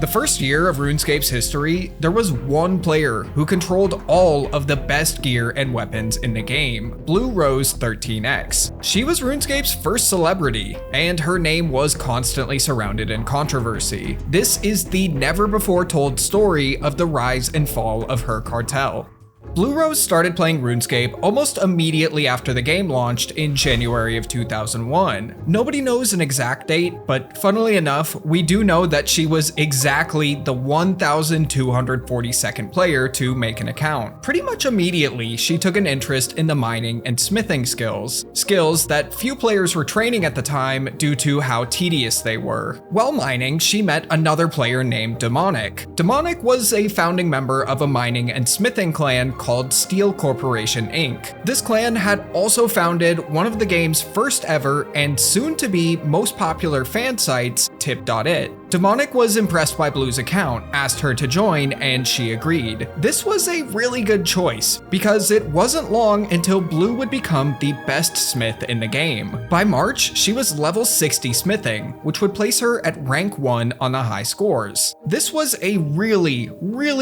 The first year of RuneScape's history, there was one player who controlled all of the best gear and weapons in the game, Bluerose13x. She was RuneScape's first celebrity, and her name was constantly surrounded in controversy. This is the never-before-told story of the rise and fall of her cartel. Bluerose started playing RuneScape almost immediately after the game launched in January of 2001. Nobody knows an exact date, but funnily enough, we do know that she was exactly the 1,242nd player to make an account. Pretty much immediately, she took an interest in the mining and smithing skills that few players were training at the time due to how tedious they were. While mining, she met another player named Demonic. Demonic was a founding member of a mining and smithing clan called Steel Corporation Inc. This clan had also founded one of the game's first ever and soon to be most popular fan sites, tip.it. Demonic was impressed by Blue's account, asked her to join, and she agreed. This was a really good choice, because it wasn't long until Blue would become the best smith in the game. By March, she was level 60 smithing, which would place her at rank 1 on the high scores. This was a really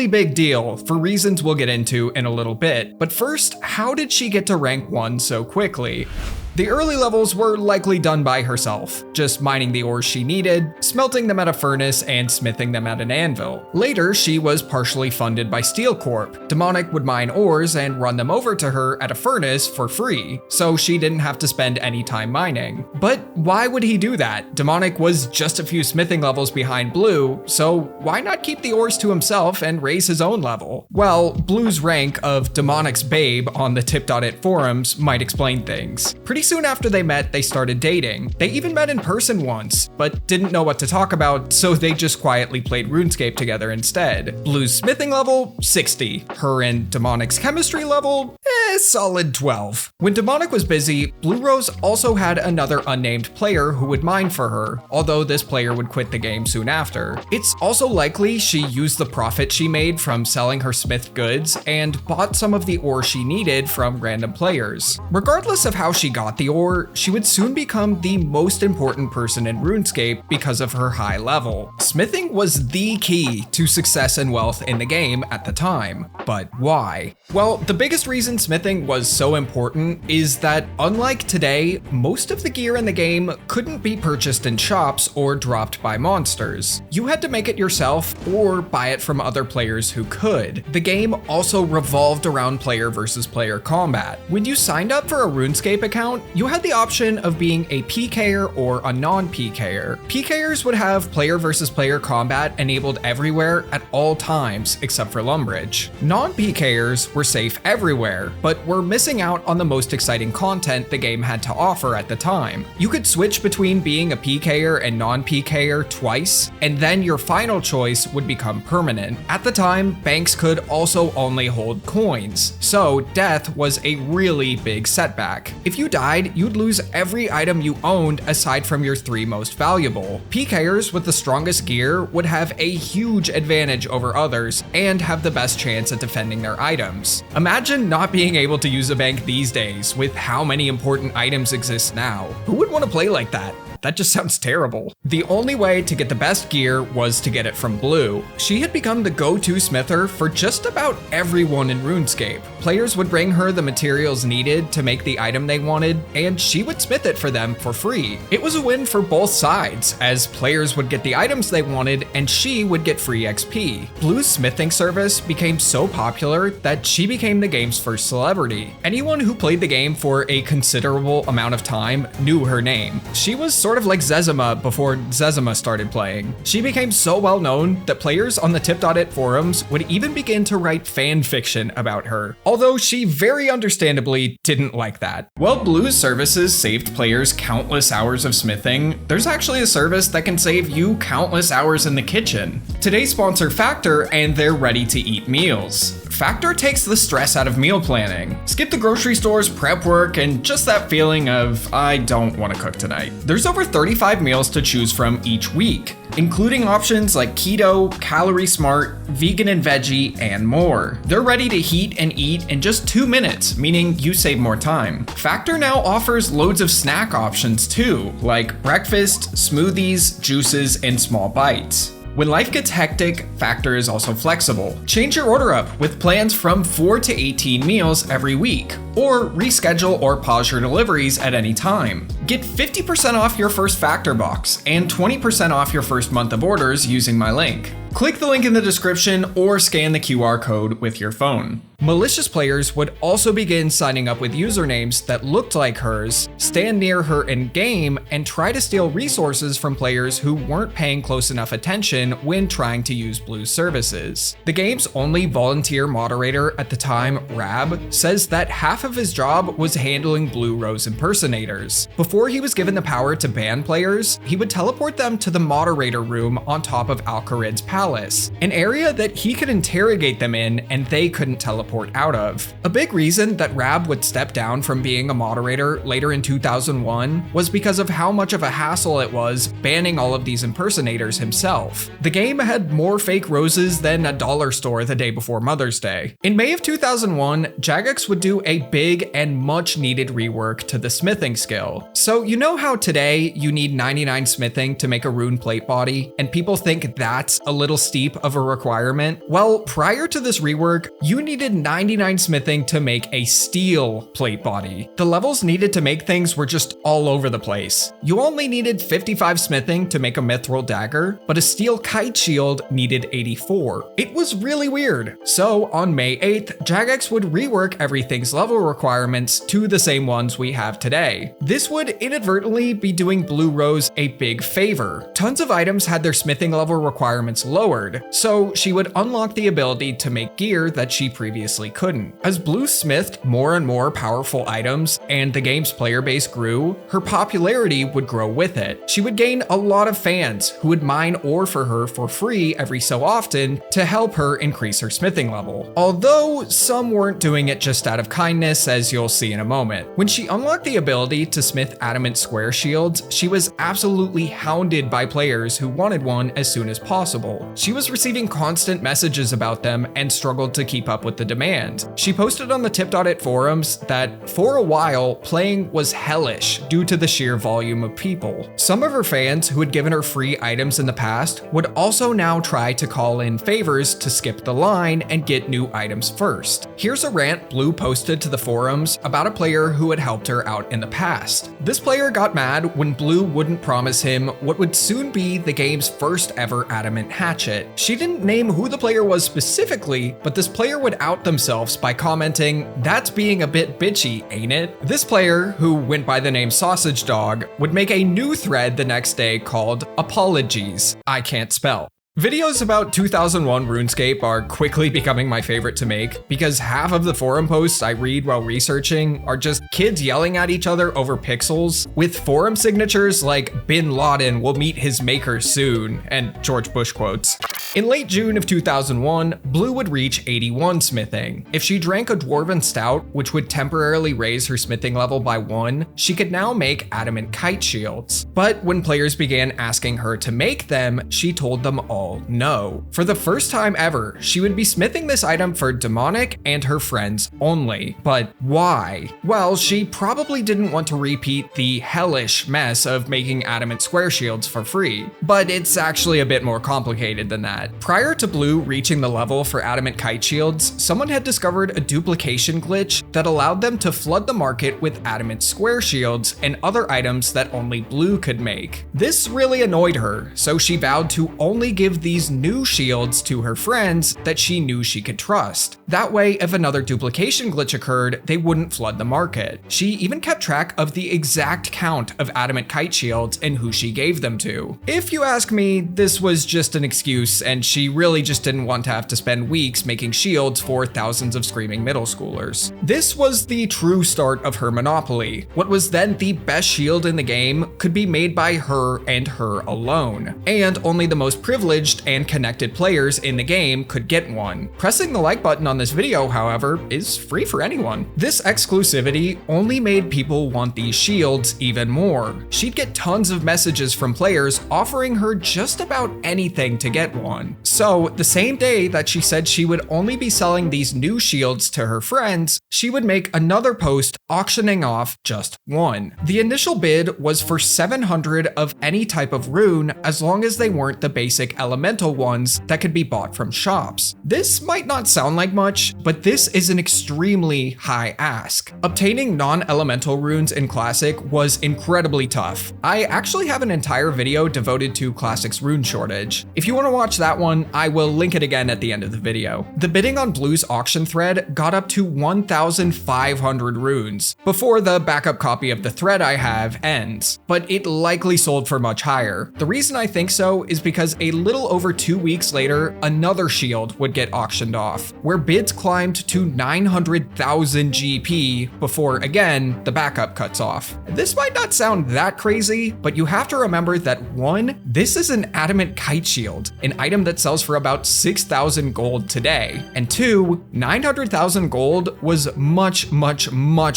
big deal for reasons we'll get into in a little bit, but first, how did she get to rank 1 so quickly? The early levels were likely done by herself, just mining the ores she needed, smelting them at a furnace, and smithing them at an anvil. Later, she was partially funded by Steel Corp. Demonic would mine ores and run them over to her at a furnace for free, so she didn't have to spend any time mining. But why would he do that? Demonic was just a few smithing levels behind Blue, so why not keep the ores to himself and raise his own level? Well, Blue's rank of Demonic's babe on the tip.it forums might explain things. Pretty soon after they met, they started dating. They even met in person once, but didn't know what to talk about, so they just quietly played RuneScape together instead. Blue's smithing level, 60. Her and Demonic's chemistry level, solid 12. When Demonic was busy, Bluerose also had another unnamed player who would mine for her, although this player would quit the game soon after. It's also likely she used the profit she made from selling her smith goods and bought some of the ore she needed from random players. Regardless of how she got the ore, she would soon become the most important person in RuneScape because of her high level. Smithing was the key to success and wealth in the game at the time. But why? Well, the biggest reason smithing was so important is that, unlike today, most of the gear in the game couldn't be purchased in shops or dropped by monsters. You had to make it yourself or buy it from other players who could. The game also revolved around player versus player combat. When you signed up for a RuneScape account, you had the option of being a PKer or a non-PKer. PKers would have player versus player combat enabled everywhere at all times except for Lumbridge. Non-PKers were safe everywhere, but were missing out on the most exciting content the game had to offer at the time. You could switch between being a PKer and non-PKer twice, and then your final choice would become permanent. At the time, banks could also only hold coins, so death was a really big setback. If you died, you'd lose every item you owned aside from your 3 most valuable. PKers with the strongest gear would have a huge advantage over others and have the best chance at defending their items. Imagine not being able to use a bank these days with how many important items exist now. Who would want to play like that? That just sounds terrible. The only way to get the best gear was to get it from Blue. She had become the go-to smither for just about everyone in RuneScape. Players would bring her the materials needed to make the item they wanted, and she would smith it for them for free. It was a win for both sides, as players would get the items they wanted and she would get free XP. Blue's smithing service became so popular that she became the game's first celebrity. Anyone who played the game for a considerable amount of time knew her name. She was sort of like Zezima before Zezima started playing. She became so well known that players on the tip.it forums would even begin to write fan fiction about her, although she very understandably didn't like that. While Blue's services saved players countless hours of smithing, there's actually a service that can save you countless hours in the kitchen. Today's sponsor Factor, and they're ready to eat meals. Factor takes the stress out of meal planning. Skip the grocery store's prep work and just that feeling of, I don't want to cook tonight. There's over 35 meals to choose from each week, including options like keto, calorie smart, vegan and veggie, and more. They're ready to heat and eat in just 2 minutes, meaning you save more time. Factor now offers loads of snack options too, like breakfast, smoothies, juices, and small bites. When life gets hectic, Factor is also flexible. Change your order up with plans from 4 to 18 meals every week, or reschedule or pause your deliveries at any time. Get 50% off your first Factor box and 20% off your first month of orders using my link. Click the link in the description or scan the QR code with your phone. Malicious players would also begin signing up with usernames that looked like hers, stand near her in-game, and try to steal resources from players who weren't paying close enough attention when trying to use Blue's services. The game's only volunteer moderator at the time, Rab, says that half of his job was handling Bluerose impersonators. Before he was given the power to ban players, he would teleport them to the moderator room on top of Al-Kharid's palace, an area that he could interrogate them in and they couldn't teleport out of. A big reason that Rab would step down from being a moderator later in 2001 was because of how much of a hassle it was banning all of these impersonators himself. The game had more fake roses than a dollar store the day before Mother's Day. In May of 2001, Jagex would do a big and much needed rework to the smithing skill. So you know how today you need 99 smithing to make a rune plate body, and people think that's a little steep of a requirement? Well, prior to this rework, you needed 99 smithing to make a steel plate body. The levels needed to make things were just all over the place. You only needed 55 smithing to make a mithril dagger, but a steel kite shield needed 84. It was really weird. So on May 8th, Jagex would rework everything's level requirements to the same ones we have today. This would inadvertently be doing Bluerose a big favor. Tons of items had their smithing level requirements lowered, so she would unlock the ability to make gear that she previously couldn't. As Blue smithed more and more powerful items and the game's player base grew, her popularity would grow with it. She would gain a lot of fans who would mine ore for her for free every so often to help her increase her smithing level. Although some weren't doing it just out of kindness, as you'll see in a moment. When she unlocked the ability to smith adamant square shields, she was absolutely hounded by players who wanted one as soon as possible. She was receiving constant messages about them and struggled to keep up with the demand. She posted on the Tip.it forums that for a while, playing was hellish due to the sheer volume of people. Some of her fans who had given her free items in the past would also now try to call in favors to skip the line and get new items first. Here's a rant Blue posted to the forums about a player who had helped her out in the past. This player got mad when Blue wouldn't promise him what would soon be the game's first ever adamant hatchet. She didn't name who the player was specifically, but this player would out themselves by commenting, "That's being a bit bitchy, ain't it?" This player, who went by the name Sausage Dog, would make a new thread the next day called Apologies. I can't spell. Videos about 2001 RuneScape are quickly becoming my favorite to make because half of the forum posts I read while researching are just kids yelling at each other over pixels with forum signatures like Bin Laden will meet his maker soon and George Bush quotes. In late June of 2001, Blue would reach 81 smithing. If she drank a dwarven stout, which would temporarily raise her smithing level by 1, she could now make adamant kite shields. But when players began asking her to make them, she told them all no. For the first time ever, she would be smithing this item for Demonic and her friends only. But why? Well, she probably didn't want to repeat the hellish mess of making adamant square shields for free. But it's actually a bit more complicated than that. Prior to Blue reaching the level for adamant kite shields, someone had discovered a duplication glitch that allowed them to flood the market with adamant square shields and other items that only Blue could make. This really annoyed her, so she vowed to only give these new shields to her friends that she knew she could trust. That way, if another duplication glitch occurred, they wouldn't flood the market. She even kept track of the exact count of adamant kite shields and who she gave them to. If you ask me, this was just an excuse and she really just didn't want to have to spend weeks making shields for thousands of screaming middle schoolers. This was the true start of her monopoly. What was then the best shield in the game could be made by her and her alone, and only the most privileged and connected players in the game could get one. Pressing the like button on this video, however, is free for anyone. This exclusivity only made people want these shields even more. She'd get tons of messages from players offering her just about anything to get one. one. So the same day that she said she would only be selling these new shields to her friends, she would make another post auctioning off just one. The initial bid was for 700 of any type of rune, as long as they weren't the basic elemental ones that could be bought from shops. This might not sound like much, but this is an extremely high ask. Obtaining non-elemental runes in Classic was incredibly tough. I actually have an entire video devoted to Classic's rune shortage. If you want to watch that one, I will link it again at the end of the video. The bidding on Blue's auction thread got up to 1,500 runes before the backup copy of the thread I have ends, but it likely sold for much higher. The reason I think so is because a little over 2 weeks later, another shield would get auctioned off, where bids climbed to 900,000 GP before, again, the backup cuts off. This might not sound that crazy, but you have to remember that 1, this is an adamant kite shield, an item that sells for about 6,000 gold today, and 2, 900,000 gold was much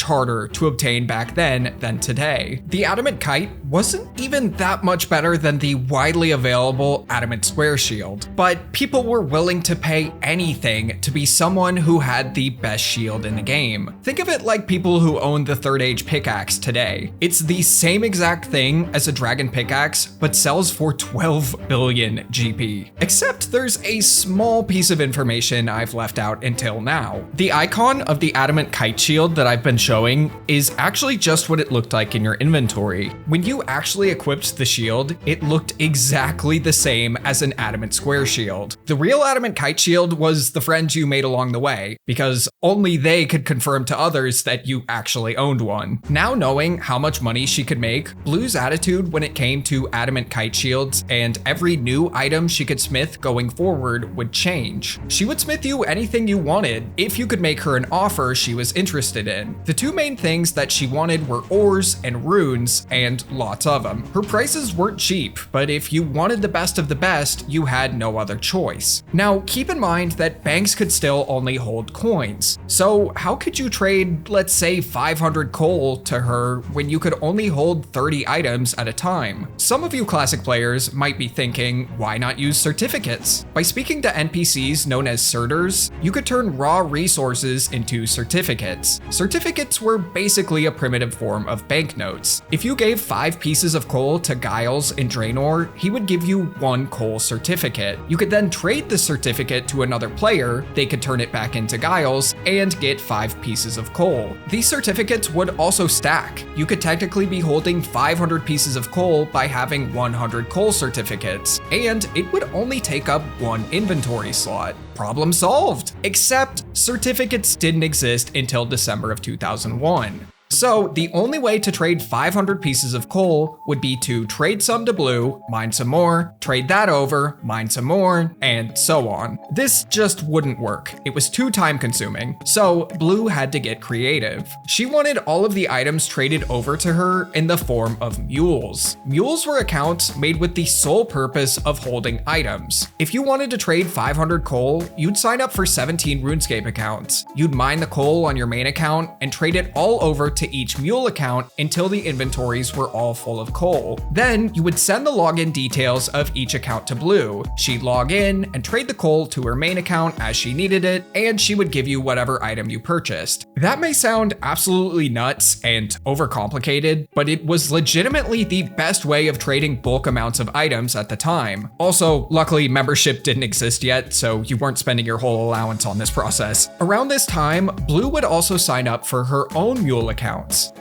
harder to obtain back then than today. The adamant kite wasn't even that much better than the widely available adamant square shield, but people were willing to pay anything to be someone who had the best shield in the game. Think of it like people who own the Third Age pickaxe today. It's the same exact thing as a dragon pickaxe, but sells for 12 billion GP. Except there's a small piece of information I've left out until now. The icon of the adamant kite shield that I've been showing is actually just what it looked like in your inventory. When you actually equipped the shield, it looked exactly the same as an adamant square shield. The real adamant kite shield was the friends you made along the way, because only they could confirm to others that you actually owned one. Now knowing how much money she could make, Blue's attitude when it came to adamant kite shields and every new item she could smith going forward would change. She would smith you anything you wanted if you could make her an offer she was interested in. The two main things that she wanted were ores and runes, and lots of them. Her prices weren't cheap, but if you wanted the best of the best, you had no other choice. Now, keep in mind that banks could still only hold coins. So how could you trade, let's say, 500 coal to her when you could only hold 30 items at a time? Some of you Classic players might be thinking, why not use certificates? By speaking to NPCs known as certers, you could turn raw resources into certificates. Certificates were basically a primitive form of banknotes. If you gave 5 pieces of coal to Giles in Draenor, he would give you 1 coal certificate. You could then trade the certificate to another player, they could turn it back into Giles, and get 5 pieces of coal. These certificates would also stack. You could technically be holding 500 pieces of coal by having 100 coal certificates, and it would only take up 1 inventory slot. Problem solved! Except certificates didn't exist until December of 2001. So the only way to trade 500 pieces of coal would be to trade some to Blue, mine some more, trade that over, mine some more, and so on. This just wouldn't work. It was too time consuming. So Blue had to get creative. She wanted all of the items traded over to her in the form of mules. Mules were accounts made with the sole purpose of holding items. If you wanted to trade 500 coal, you'd sign up for 17 RuneScape accounts. You'd mine the coal on your main account and trade it all over to each mule account until the inventories were all full of coal. Then you would send the login details of each account to Blue. She'd log in and trade the coal to her main account as she needed it, and she would give you whatever item you purchased. That may sound absolutely nuts and overcomplicated, but it was legitimately the best way of trading bulk amounts of items at the time. Also, luckily membership didn't exist yet, so you weren't spending your whole allowance on this process. Around this time, Blue would also sign up for her own mule account.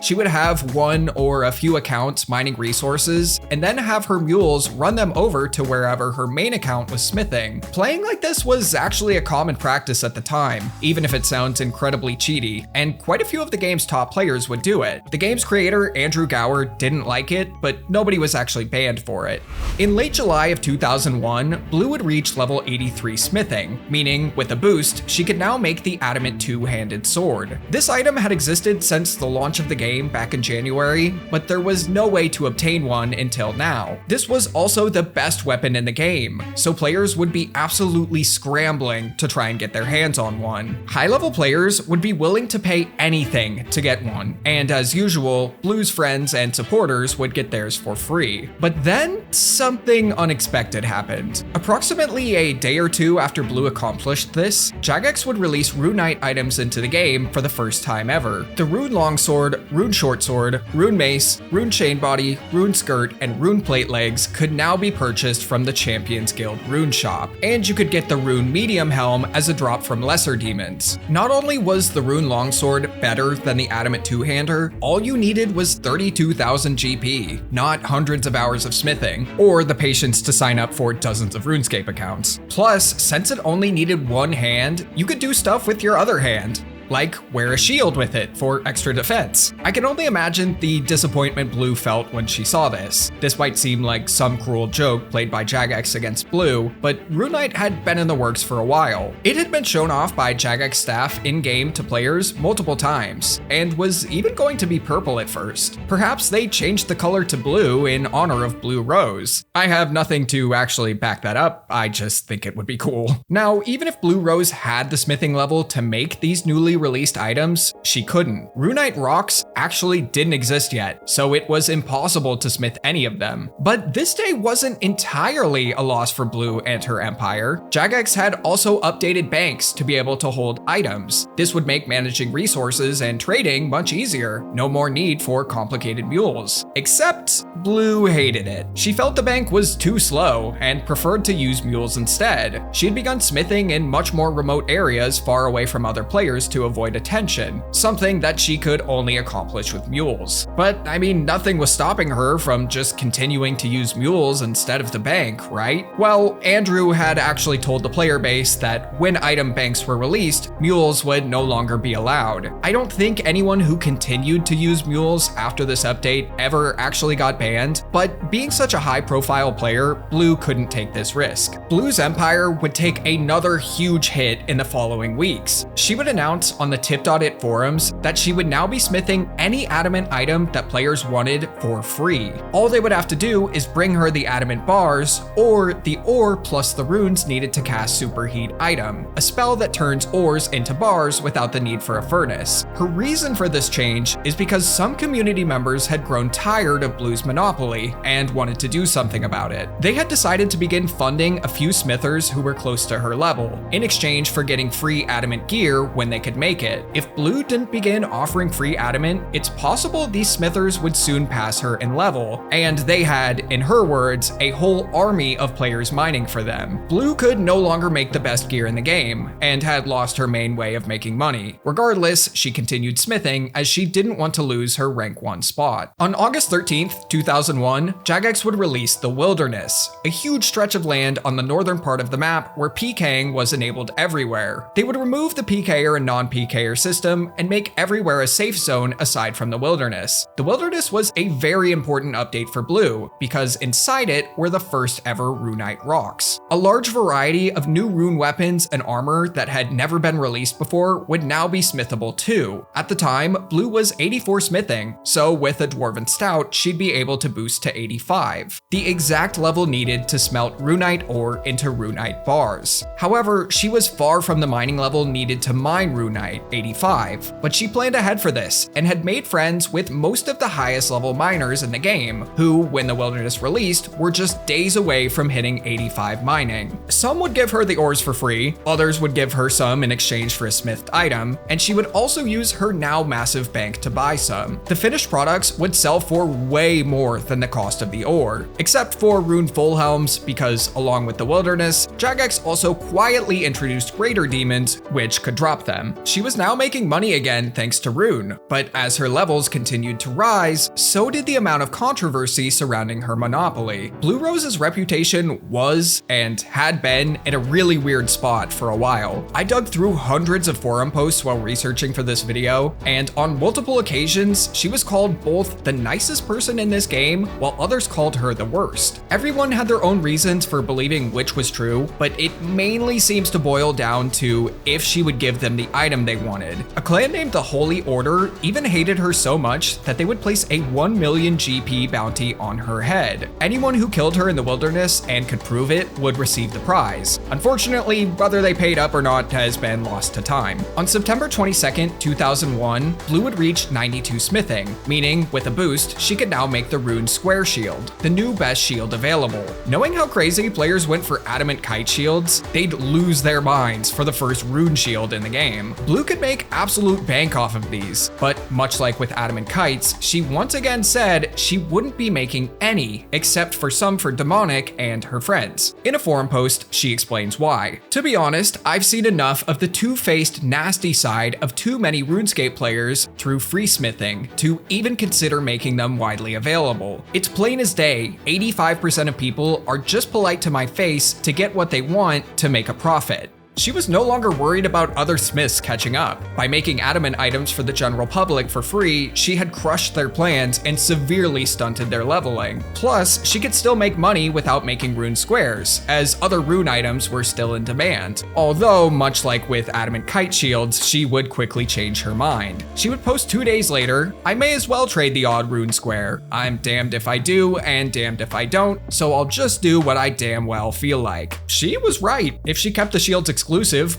She would have 1 or a few accounts mining resources, and then have her mules run them over to wherever her main account was smithing. Playing like this was actually a common practice at the time, even if it sounds incredibly cheaty, and quite a few of the game's top players would do it. The game's creator, Andrew Gower, didn't like it, but nobody was actually banned for it. In late July of 2001, Blue would reach level 83 smithing, meaning with a boost, she could now make the adamant two-handed sword. This item had existed since the launch launch of the game back in January, but there was no way to obtain one until now. This was also the best weapon in the game, so players would be absolutely scrambling to try and get their hands on one. High-level players would be willing to pay anything to get one, and as usual, Blue's friends and supporters would get theirs for free. But then something unexpected happened. Approximately a day or two after Blue accomplished this, Jagex would release Runite items into the game for the first time ever. The Rune Longsword, Rune Shortsword, Rune Mace, Rune Chainbody, Rune Skirt, and Rune Plate Legs could now be purchased from the Champions Guild Rune Shop, and you could get the Rune Medium Helm as a drop from lesser demons. Not only was the Rune Longsword better than the Adamant two-hander, all you needed was 32,000 GP, not hundreds of hours of smithing, or the patience to sign up for dozens of RuneScape accounts. Plus, since it only needed one hand, you could do stuff with your other hand, like wear a shield with it for extra defense. I can only imagine the disappointment Blue felt when she saw this. This might seem like some cruel joke played by Jagex against Blue, but Runite had been in the works for a while. It had been shown off by Jagex staff in-game to players multiple times, and was even going to be purple at first. Perhaps they changed the color to blue in honor of Bluerose. I have nothing to actually back that up, I just think it would be cool. Now, even if Bluerose had the smithing level to make these newly released items, she couldn't. Runite rocks actually didn't exist yet, so it was impossible to smith any of them. But this day wasn't entirely a loss for Blue and her empire. Jagex had also updated banks to be able to hold items. This would make managing resources and trading much easier. No more need for complicated mules. Except Blue hated it. She felt the bank was too slow and preferred to use mules instead. She had begun smithing in much more remote areas far away from other players to avoid attention, something that she could only accomplish with mules. But I mean, nothing was stopping her from just continuing to use mules instead of the bank, right? Well, Andrew had actually told the player base that when item banks were released, mules would no longer be allowed. I don't think anyone who continued to use mules after this update ever actually got banned, but being such a high-profile player, Blue couldn't take this risk. Blue's empire would take another huge hit in the following weeks. She would announce on the tip.it forums that she would now be smithing any adamant item that players wanted for free. All they would have to do is bring her the adamant bars, or the ore plus the runes needed to cast Superheat item, a spell that turns ores into bars without the need for a furnace. Her reason for this change is because some community members had grown tired of Blue's monopoly and wanted to do something about it. They had decided to begin funding a few smithers who were close to her level, in exchange for getting free adamant gear when they could make it. If Blue didn't begin offering free adamant, it's possible these smithers would soon pass her in level, and they had, in her words, a whole army of players mining for them. Blue could no longer make the best gear in the game, and had lost her main way of making money. Regardless, she continued smithing as she didn't want to lose her rank 1 spot. On August 13th, 2001, Jagex would release the Wilderness, a huge stretch of land on the northern part of the map where PKing was enabled everywhere. They would remove the PKer and non-PKer system and make everywhere a safe zone aside from the Wilderness. The Wilderness was a very important update for Blue, because inside it were the first ever Runite rocks. A large variety of new rune weapons and armor that had never been released before would now be smithable too. At the time, Blue was 84 smithing, so with a Dwarven Stout, she'd be able to boost to 85, the exact level needed to smelt Runite ore into Runite bars. However, she was far from the mining level needed to mine Runite, 85, but she planned ahead for this and had made friends with most of the highest level miners in the game, who, when the Wilderness released, were just days away from hitting 85 mining. Some would give her the ores for free, others would give her some in exchange for a smithed item, and she would also use her now massive bank to buy some. The finished products would sell for way more than the cost of the ore, except for rune full helms, because along with the Wilderness, Jagex also quietly introduced greater demons, which could drop them. She was now making money again thanks to Rune, but as her levels continued to rise, so did the amount of controversy surrounding her monopoly. Bluerose's reputation was, and had been, in a really weird spot for a while. I dug through hundreds of forum posts while researching for this video, and on multiple occasions, she was called both the nicest person in this game, while others called her the worst. Everyone had their own reasons for believing which was true, but it mainly seems to boil down to if she would give them the item item they wanted. A clan named the Holy Order even hated her so much that they would place a 1 million GP bounty on her head. Anyone who killed her in the wilderness and could prove it would receive the prize. Unfortunately, whether they paid up or not has been lost to time. On September 22nd, 2001, Blue would reach 92 smithing, meaning with a boost, she could now make the Rune Square Shield, the new best shield available. Knowing how crazy players went for adamant kite shields, they'd lose their minds for the first Rune Shield in the game. Blue could make absolute bank off of these, but much like with adamant kites, she once again said she wouldn't be making any except for some for Demonic and her friends. In a forum post, she explains why. To be honest, I've seen enough of the two-faced nasty side of too many RuneScape players through free smithing to even consider making them widely available. It's plain as day, 85% of people are just polite to my face to get what they want to make a profit. She was no longer worried about other smiths catching up. By making adamant items for the general public for free, she had crushed their plans and severely stunted their leveling. Plus, she could still make money without making rune squares, as other rune items were still in demand. Although, much like with adamant kite shields, she would quickly change her mind. She would post 2 days later, "I may as well trade the odd rune square. I'm damned if I do and damned if I don't, so I'll just do what I damn well feel like." She was right. If she kept the shields exclusive,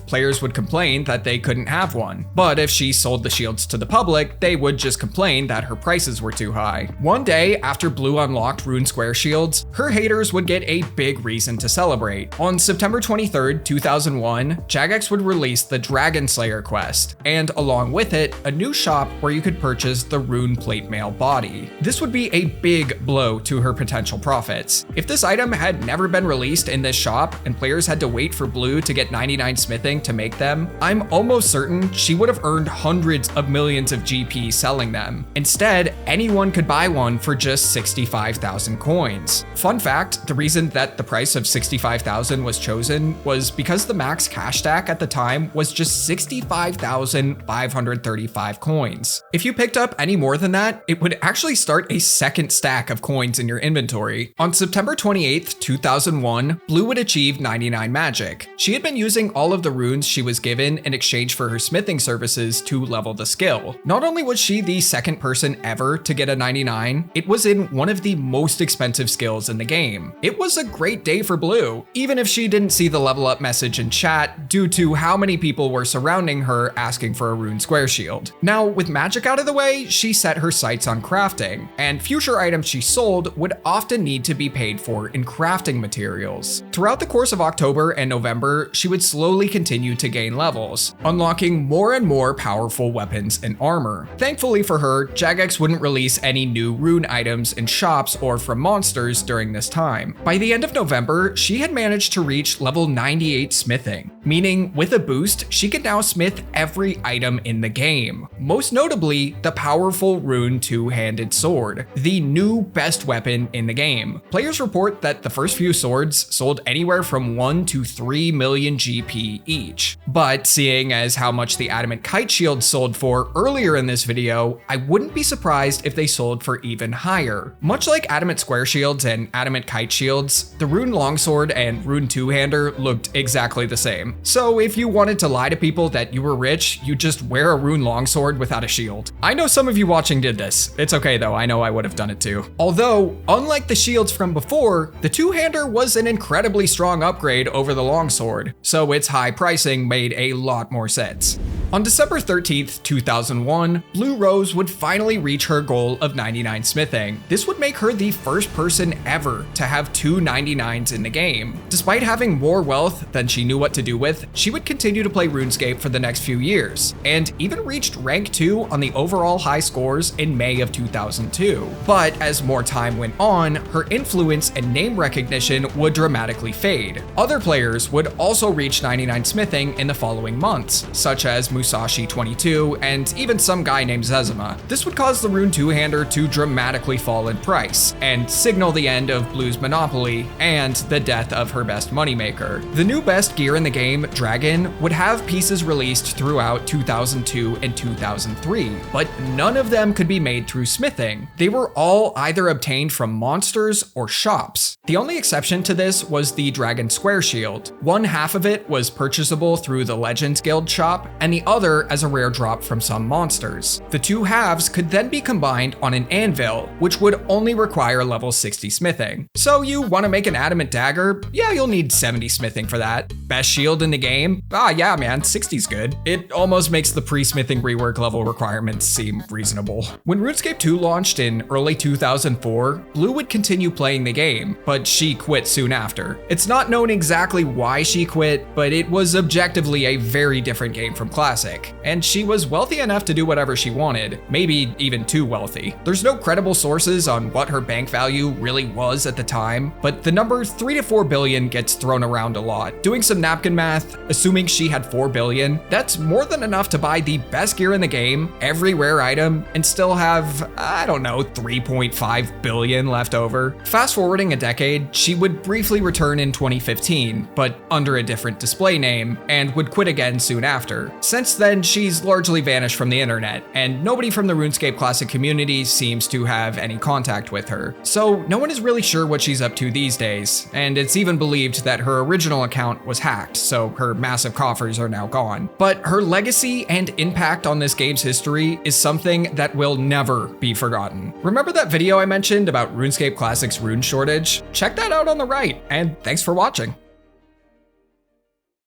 players would complain that they couldn't have one. But if she sold the shields to the public, they would just complain that her prices were too high. One day after Blue unlocked Rune Square shields, her haters would get a big reason to celebrate. On September 23rd, 2001, Jagex would release the Dragon Slayer quest, and along with it, a new shop where you could purchase the Rune Plate Mail body. This would be a big blow to her potential profits. If this item had never been released in this shop and players had to wait for Blue to get 99 smithing to make them, I'm almost certain she would have earned hundreds of millions of GP selling them. Instead, anyone could buy one for just 65,000 coins. Fun fact, the reason that the price of 65,000 was chosen was because the max cash stack at the time was just 65,535 coins. If you picked up any more than that, it would actually start a second stack of coins in your inventory. On September 28th, 2001, Blue would achieve 99 magic. She had been using all of the runes she was given in exchange for her smithing services to level the skill. Not only was she the second person ever to get a 99, it was in one of the most expensive skills in the game. It was a great day for Blue, even if she didn't see the level up message in chat due to how many people were surrounding her asking for a Rune Square shield. Now, with magic out of the way, she set her sights on crafting, and future items she sold would often need to be paid for in crafting materials. Throughout the course of October and November, she would slowly continue to gain levels, unlocking more and more powerful weapons and armor. Thankfully for her, Jagex wouldn't release any new rune items in shops or from monsters during this time. By the end of November, she had managed to reach level 98 smithing, meaning with a boost, she could now smith every item in the game. Most notably, the powerful Rune two-handed sword, the new best weapon in the game. Players report that the first few swords sold anywhere from 1 to 3 million GP each. But seeing as how much the adamant kite shield sold for earlier in this video, I wouldn't be surprised if they sold for even higher. Much like adamant square shields and adamant kite shields, the Rune longsword and Rune two-hander looked exactly the same. So if you wanted to lie to people that you were rich, you just wear a Rune longsword without a shield. I know some of you watching did this. It's okay though, I know I would have done it too. Although, unlike the shields from before, the two-hander was an incredibly strong upgrade over the longsword, so its high pricing made a lot more sense. On December 13th, 2001, Bluerose would finally reach her goal of 99 smithing. This would make her the first person ever to have 2 99s in the game. Despite having more wealth than she knew what to do with, she would continue to play RuneScape for the next few years, and even reached rank 2 on the overall high scores in May of 2002. But as more time went on, her influence and name recognition would dramatically fade. Other players would also reach 99 smithing in the following months, such as Musashi22, and even some guy named Zezima. This would cause the Rune two-hander to dramatically fall in price, and signal the end of Blue's monopoly and the death of her best moneymaker. The new best gear in the game, Dragon, would have pieces released throughout 2002 and 2003, but none of them could be made through smithing. They were all either obtained from monsters or shops. The only exception to this was the Dragon Square Shield. One half of it was purchasable through the Legends Guild shop, and the other as a rare drop from some monsters. The two halves could then be combined on an anvil, which would only require level 60 smithing. So you want to make an adamant dagger? Yeah, you'll need 70 smithing for that. Best shield in the game? Ah, yeah, man, 60's good. It almost makes the pre-smithing rework level requirements seem reasonable. When RuneScape 2 launched in early 2004, Blue would continue playing the game, but she quit soon after. It's not known exactly why she quit, but it was objectively a very different game from Classic, and she was wealthy enough to do whatever she wanted, maybe even too wealthy. There's no credible sources on what her bank value really was at the time, but the number 3 to 4 billion gets thrown around a lot. Doing some napkin math, assuming she had 4 billion, that's more than enough to buy the best gear in the game, every rare item, and still have, I don't know, 3.5 billion left over. Fast forwarding a decade, she would briefly return in 2015, but under a different display name, and would quit again soon after. Since then, she's largely vanished from the internet, and nobody from the RuneScape Classic community seems to have any contact with her. So no one is really sure what she's up to these days, and it's even believed that her original account was hacked, so her massive coffers are now gone. But her legacy and impact on this game's history is something that will never be forgotten. Remember that video I mentioned about RuneScape Classic's rune shortage? Check that out on the right, and thanks for watching.